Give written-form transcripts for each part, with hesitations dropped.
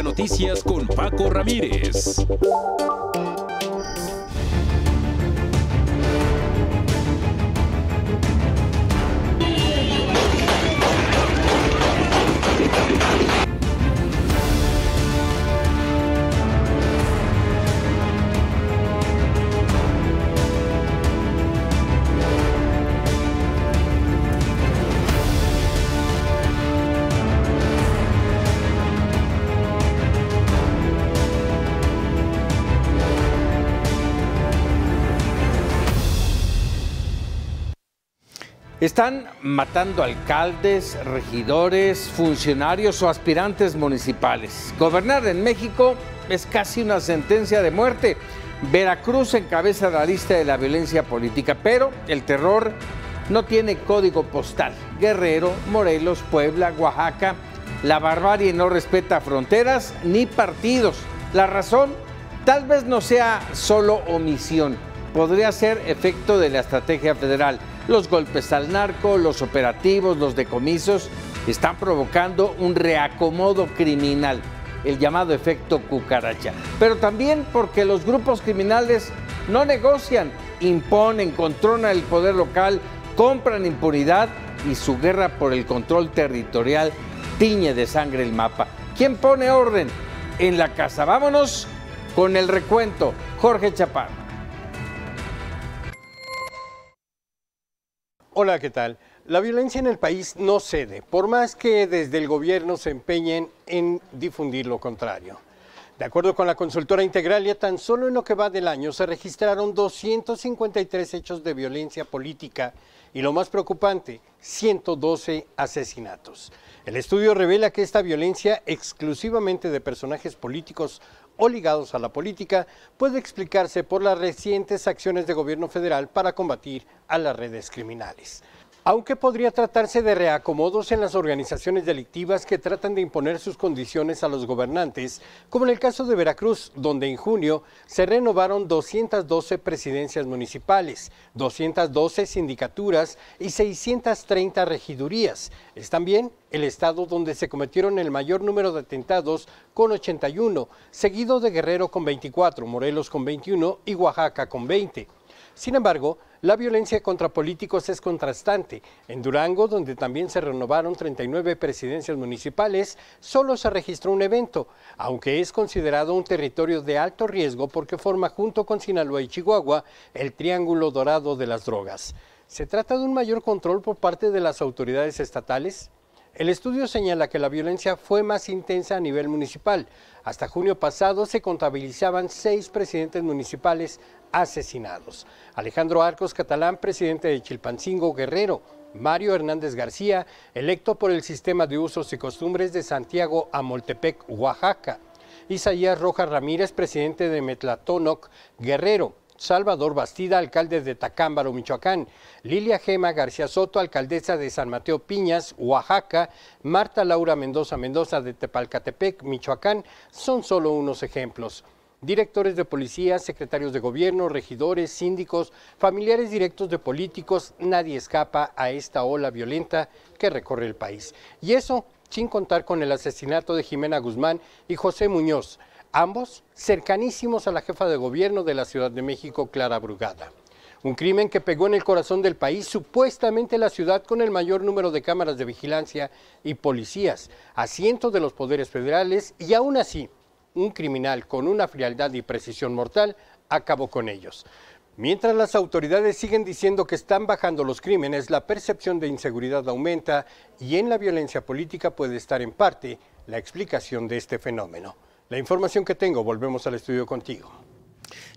Azteca Noticias con Paco Ramírez. Están matando alcaldes, regidores, funcionarios o aspirantes municipales. Gobernar en México es casi una sentencia de muerte. Veracruz encabeza la lista de la violencia política, pero el terror no tiene código postal. Guerrero, Morelos, Puebla, Oaxaca, la barbarie no respeta fronteras ni partidos. La razón tal vez no sea solo omisión, podría ser efecto de la estrategia federal. Los golpes al narco, los operativos, los decomisos están provocando un reacomodo criminal, el llamado efecto cucaracha. Pero también porque los grupos criminales no negocian, imponen, controlan el poder local, compran impunidad y su guerra por el control territorial tiñe de sangre el mapa. ¿Quién pone orden en la casa? Vámonos con el recuento. Jorge Chaparro. Hola, ¿qué tal? La violencia en el país no cede, por más que desde el gobierno se empeñen en difundir lo contrario. De acuerdo con la consultora Integralia, tan solo en lo que va del año se registraron 253 hechos de violencia política y lo más preocupante, 112 asesinatos. El estudio revela que esta violencia, exclusivamente de personajes políticos o ligados a la política, puede explicarse por las recientes acciones de gobierno federal para combatir a las redes criminales. Aunque podría tratarse de reacomodos en las organizaciones delictivas que tratan de imponer sus condiciones a los gobernantes, como en el caso de Veracruz, donde en junio se renovaron 212 presidencias municipales, 212 sindicaturas y 630 regidurías. Es también el estado donde se cometieron el mayor número de atentados, con 81, seguido de Guerrero con 24, Morelos con 21 y Oaxaca con 20. Sin embargo, la violencia contra políticos es contrastante. En Durango, donde también se renovaron 39 presidencias municipales, solo se registró un evento, aunque es considerado un territorio de alto riesgo porque forma junto con Sinaloa y Chihuahua el triángulo dorado de las drogas. ¿Se trata de un mayor control por parte de las autoridades estatales? El estudio señala que la violencia fue más intensa a nivel municipal. Hasta junio pasado se contabilizaban 6 presidentes municipales asesinados. Alejandro Arcos Catalán, presidente de Chilpancingo, Guerrero. Mario Hernández García, electo por el Sistema de Usos y Costumbres de Santiago Amoltepec, Oaxaca. Isaías Rojas Ramírez, presidente de Metlatónoc, Guerrero. Salvador Bastida, alcalde de Tacámbaro, Michoacán. Lilia Gema García Soto, alcaldesa de San Mateo Piñas, Oaxaca. Marta Laura Mendoza de Tepalcatepec, Michoacán, son solo unos ejemplos. Directores de policía, secretarios de gobierno, regidores, síndicos, familiares directos de políticos, nadie escapa a esta ola violenta que recorre el país. Y eso sin contar con el asesinato de Jimena Guzmán y José Muñoz, ambos cercanísimos a la jefa de gobierno de la Ciudad de México, Clara Brugada. Un crimen que pegó en el corazón del país, supuestamente la ciudad con el mayor número de cámaras de vigilancia y policías, asientos de los poderes federales, y aún así, un criminal con una frialdad y precisión mortal acabó con ellos. Mientras las autoridades siguen diciendo que están bajando los crímenes, la percepción de inseguridad aumenta y en la violencia política puede estar en parte la explicación de este fenómeno. La información que tengo, volvemos al estudio contigo.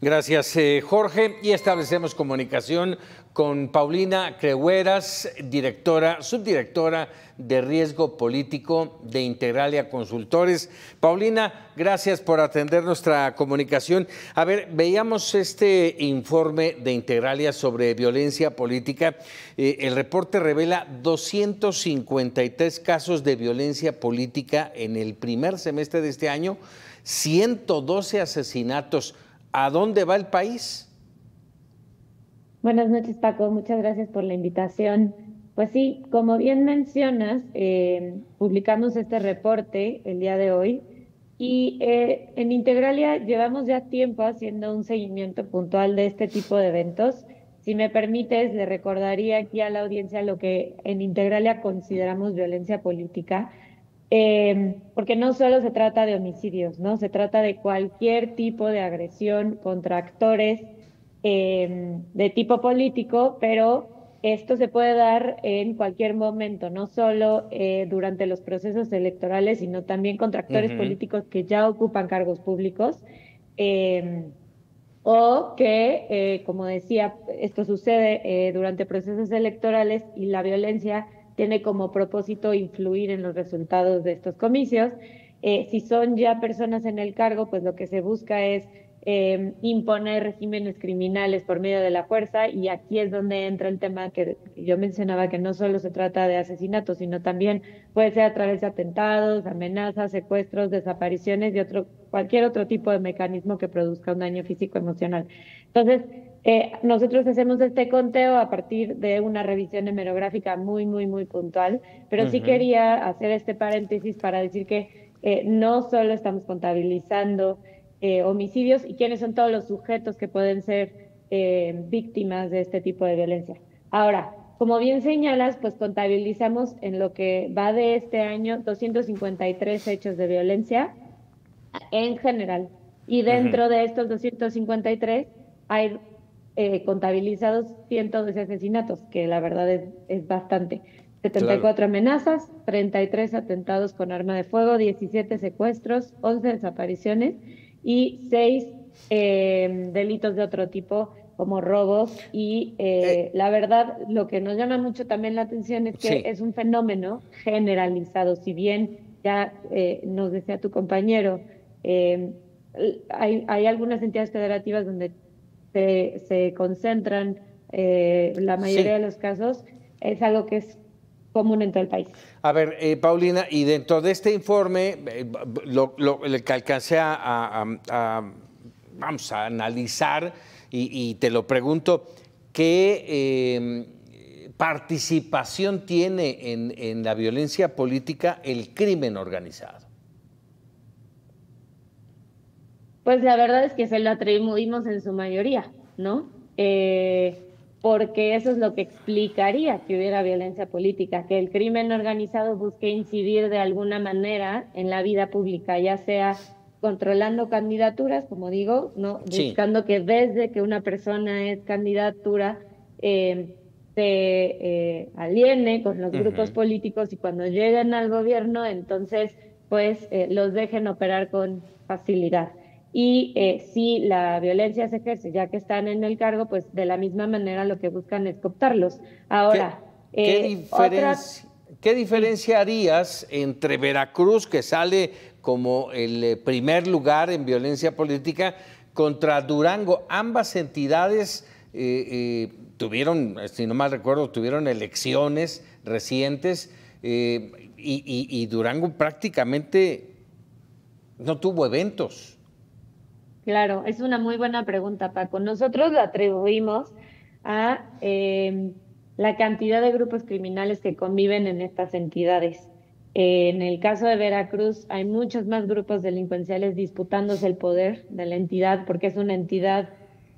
Gracias, Jorge. Y establecemos comunicación con Paulina Crehueras, subdirectora de Riesgo Político de Integralia Consultores. Paulina, gracias por atender nuestra comunicación. A ver, veíamos este informe de Integralia sobre violencia política. El reporte revela 253 casos de violencia política en el primer semestre de este año, 112 asesinatos. ¿A dónde va el país? Buenas noches, Paco. Muchas gracias por la invitación. Pues sí, como bien mencionas, publicamos este reporte el día de hoy Y en Integralia llevamos ya tiempo haciendo un seguimiento puntual de este tipo de eventos. Si me permites, le recordaría aquí a la audiencia lo que en Integralia consideramos violencia política, porque no solo se trata de homicidios, ¿no? Se trata de cualquier tipo de agresión contra actores de tipo político, pero esto se puede dar en cualquier momento, no solo durante los procesos electorales, sino también contra actores políticos que ya ocupan cargos públicos. Eh, o que, como decía, esto sucede durante procesos electorales y la violencia tiene como propósito influir en los resultados de estos comicios. Si son ya personas en el cargo, pues lo que se busca es imponer regímenes criminales por medio de la fuerza, y aquí es donde entra el tema que yo mencionaba, que no solo se trata de asesinatos, sino también puede ser a través de atentados, amenazas, secuestros, desapariciones y cualquier otro tipo de mecanismo que produzca un daño físico emocional. Entonces, nosotros hacemos este conteo a partir de una revisión hemerográfica muy puntual, pero sí quería hacer este paréntesis para decir que no solo estamos contabilizando homicidios y quiénes son todos los sujetos que pueden ser víctimas de este tipo de violencia. Ahora, como bien señalas, pues contabilizamos en lo que va de este año 253 hechos de violencia en general. Y dentro de estos 253 hay contabilizados 112 asesinatos, que la verdad es bastante. 74 amenazas, 33 atentados con arma de fuego, 17 secuestros, 11 desapariciones y 6 delitos de otro tipo, como robos. Y la verdad, lo que nos llama mucho también la atención es que es un fenómeno generalizado. Si bien ya nos decía tu compañero, hay algunas entidades federativas donde se concentran la mayoría de los casos, es algo que es común en todo el país. A ver, Paulina, y dentro de este informe, lo que alcancé vamos a analizar, y te lo pregunto, ¿qué participación tiene en la violencia política el crimen organizado? Pues la verdad es que se lo atribuimos en su mayoría, ¿no? Porque eso es lo que explicaría que hubiera violencia política, que el crimen organizado busque incidir de alguna manera en la vida pública, ya sea controlando candidaturas, como digo, ¿no? Buscando que desde que una persona es candidatura se aliene con los grupos políticos, y cuando lleguen al gobierno, entonces pues los dejen operar con facilidad. Y si la violencia se ejerce ya que están en el cargo, pues de la misma manera lo que buscan es cooptarlos. Ahora, ¿qué diferencia harías entre Veracruz, que sale como el primer lugar en violencia política, contra Durango? Ambas entidades tuvieron, si no mal recuerdo, tuvieron elecciones recientes, y Durango prácticamente no tuvo eventos. Claro, es una muy buena pregunta, Paco. Nosotros lo atribuimos a la cantidad de grupos criminales que conviven en estas entidades. En el caso de Veracruz hay muchos más grupos delincuenciales disputándose el poder de la entidad, porque es una entidad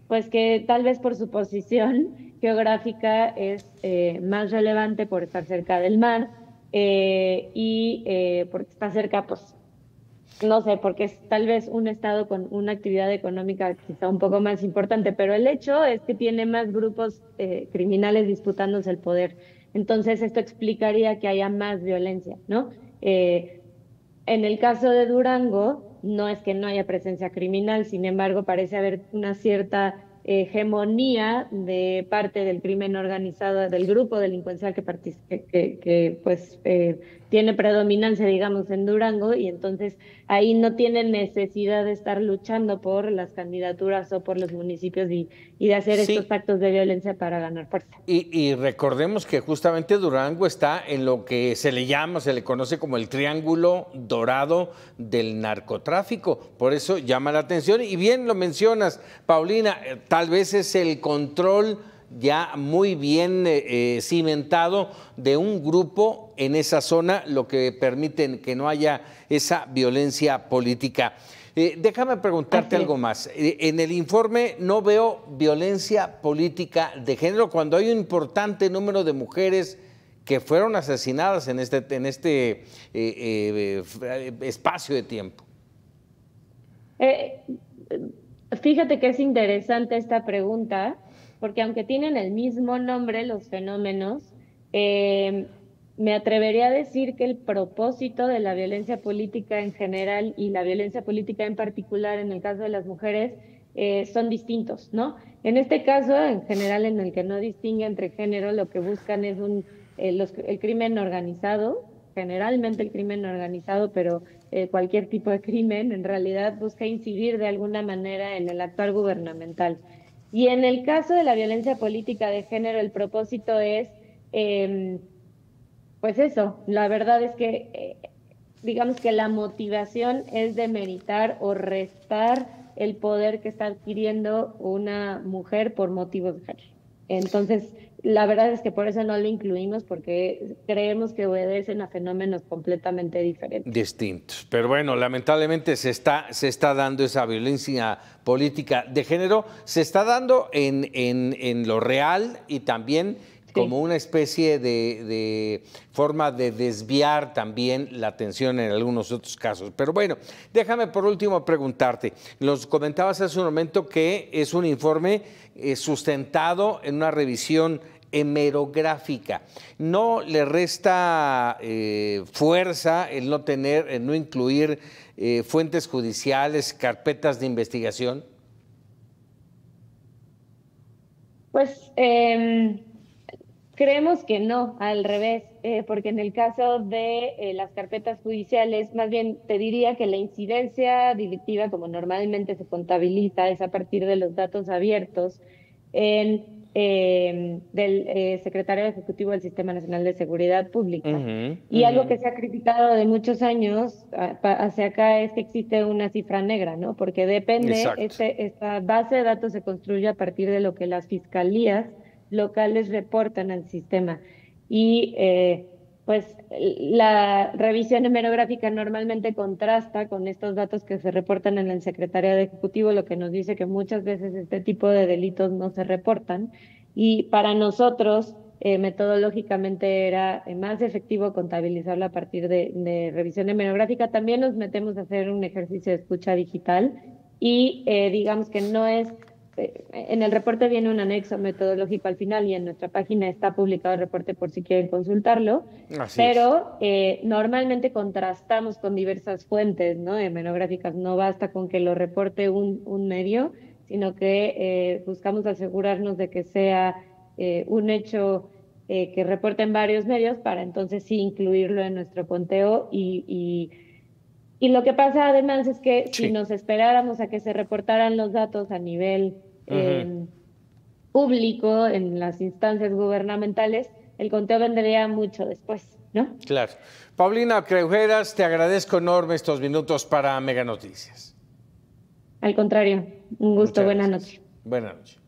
pues que tal vez por su posición geográfica es más relevante por estar cerca del mar y porque está cerca, pues no sé, porque es tal vez un estado con una actividad económica quizá un poco más importante, pero el hecho es que tiene más grupos criminales disputándose el poder. Entonces esto explicaría que haya más violencia, ¿no? En el caso de Durango, no es que no haya presencia criminal, sin embargo, parece haber una cierta hegemonía de parte del crimen organizado, del grupo delincuencial que tiene predominancia, digamos, en Durango, y entonces ahí no tienen necesidad de estar luchando por las candidaturas o por los municipios y de hacer estos actos de violencia para ganar fuerza. Y recordemos que justamente Durango está en lo que se le conoce como el triángulo dorado del narcotráfico, por eso llama la atención, y bien lo mencionas, Paulina, tal vez es el control ya muy bien cimentado de un grupo en esa zona, lo que permite que no haya esa violencia política. Déjame preguntarte algo más. En el informe no veo violencia política de género cuando hay un importante número de mujeres que fueron asesinadas en este espacio de tiempo. Fíjate que es interesante esta pregunta, porque aunque tienen el mismo nombre los fenómenos, me atrevería a decir que el propósito de la violencia política en general y la violencia política en particular en el caso de las mujeres son distintos, ¿no? En este caso, en general, en el que no distingue entre género, lo que buscan es el crimen organizado, generalmente el crimen organizado, pero cualquier tipo de crimen en realidad busca incidir de alguna manera en el actuar gubernamental. Y en el caso de la violencia política de género, el propósito es pues eso, la verdad es que digamos que la motivación es demeritar o restar el poder que está adquiriendo una mujer por motivos de género. Entonces, la verdad es que por eso no lo incluimos, porque creemos que obedecen a fenómenos completamente diferentes. Distintos. Pero bueno, lamentablemente se está dando esa violencia política de género, se está dando en lo real y también como una especie de forma de desviar también la atención en algunos otros casos. Pero bueno, déjame por último preguntarte. Nos comentabas hace un momento que es un informe sustentado en una revisión hemerográfica. ¿No le resta fuerza el no incluir fuentes judiciales, carpetas de investigación? Pues creemos que no, al revés, porque en el caso de las carpetas judiciales, más bien te diría que la incidencia delictiva, como normalmente se contabiliza, es a partir de los datos abiertos del Secretario Ejecutivo del Sistema Nacional de Seguridad Pública. Y algo que se ha criticado de muchos años hacia acá es que existe una cifra negra, ¿no? Porque depende, esta base de datos se construye a partir de lo que las fiscalías locales reportan al sistema. Y pues la revisión hemerográfica normalmente contrasta con estos datos que se reportan en el Secretariado Ejecutivo, lo que nos dice que muchas veces este tipo de delitos no se reportan. Y para nosotros, metodológicamente era más efectivo contabilizarlo a partir de revisión hemerográfica. También nos metemos a hacer un ejercicio de escucha digital y digamos que no es... En el reporte viene un anexo metodológico al final y en nuestra página está publicado el reporte por si quieren consultarlo. Pero normalmente contrastamos con diversas fuentes, ¿no? Hemerográficas. No basta con que lo reporte un medio, sino que buscamos asegurarnos de que sea un hecho que reporten varios medios para entonces sí incluirlo en nuestro conteo y lo que pasa además es que si nos esperáramos a que se reportaran los datos a nivel público en las instancias gubernamentales, el conteo vendría mucho después, ¿no? Claro. Paulina Creujeras, te agradezco enorme estos minutos para Mega Noticias. Al contrario, un gusto, buena noche. Buenas noches.